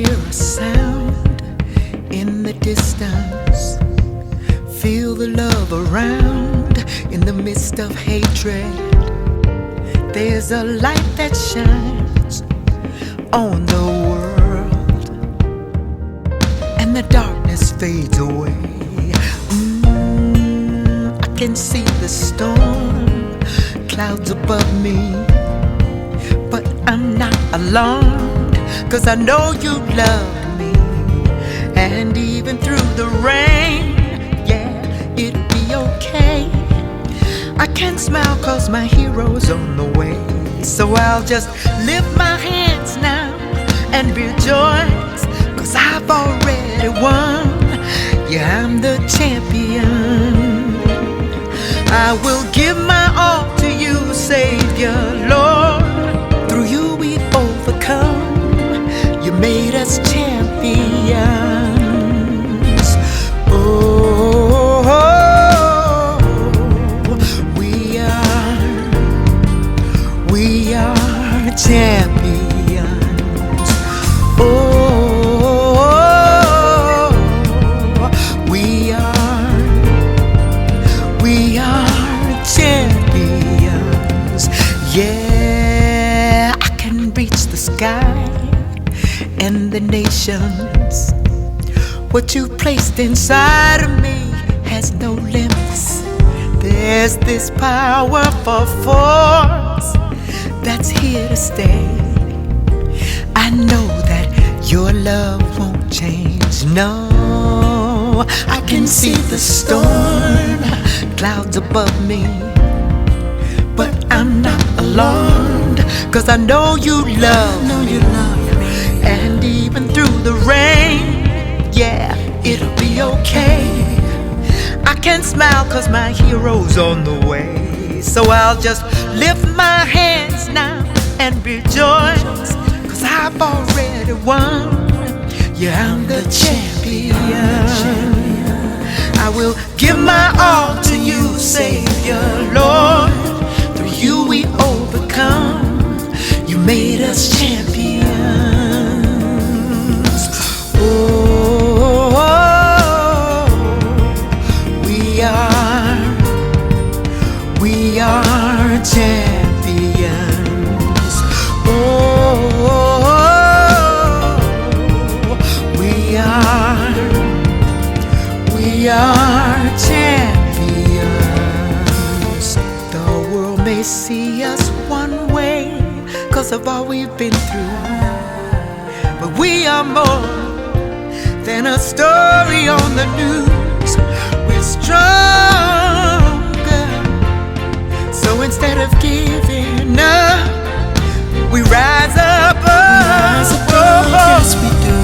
hear a sound in the distance. Feel the love around in the midst of hatred. There's a light that shines on the world, and the darkness fades away. I can see the storm clouds above me, but I'm not alarmed, 'cause I know you love me. And even through the rain, yeah, it'll be okay. I can smile 'cause my hero's on the way. So I'll just lift my hands now and rejoice, 'cause I've already won. Yeah, I'm the champion. I will give my all to you, Savior, Lord. Through you we've overcome. You made us champions. Oh, we are champions. Oh, we are champions. Yeah, I can reach the sky and the nations. What you've placed inside of me has no limits. There's this powerful force that's here to stay. I know that your love won't change. No, I can see the storm clouds above me, but I'm not alarmed, 'cause I know you love me. And even through the rain, yeah, it'll be okay. I can smile 'cause my hero's on the way. So I'll just lift my hands now and rejoice, 'cause I've already won. Yeah, I'm the champion. I will give my all to you, Savior, Lord. Through you we overcome. You made us champions. Oh, we are champions. Oh, we are champions. The world may see us one way 'cause of all we've been through, but we are more than a story on the news. We're stronger. So instead of giving up, we rise up. Yes, we do.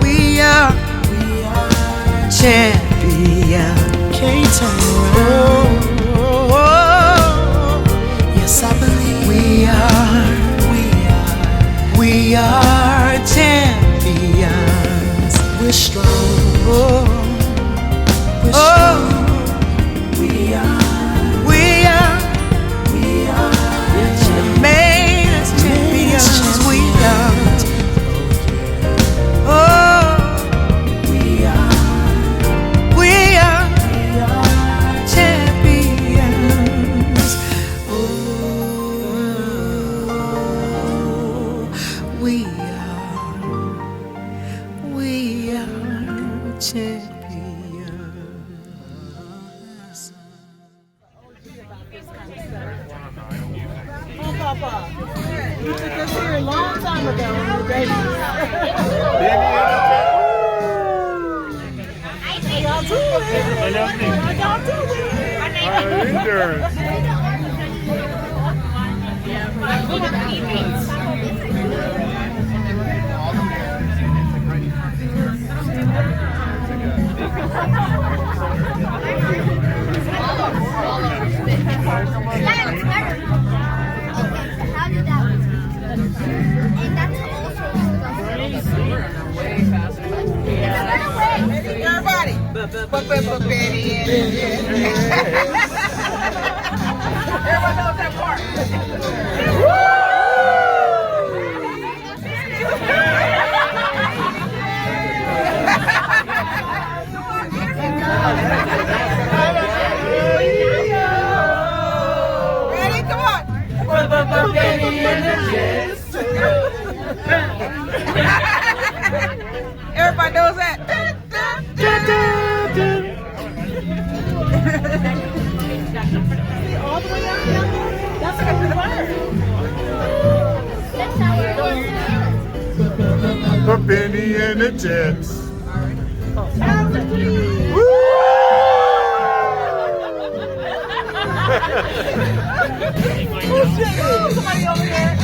We are champions. Can't turn around. Yes, I believe we are champions. we're strong. We're Oh, strong. we are. You made us champions. We are. Oh, we are champions. Oh, we are champions. Oh, Papa. You took us here a long time ago when we were babies. How y'all doing? How y'all Everybody. Everybody knows that part. penny and the Jets. Oh, shit. Somebody over here.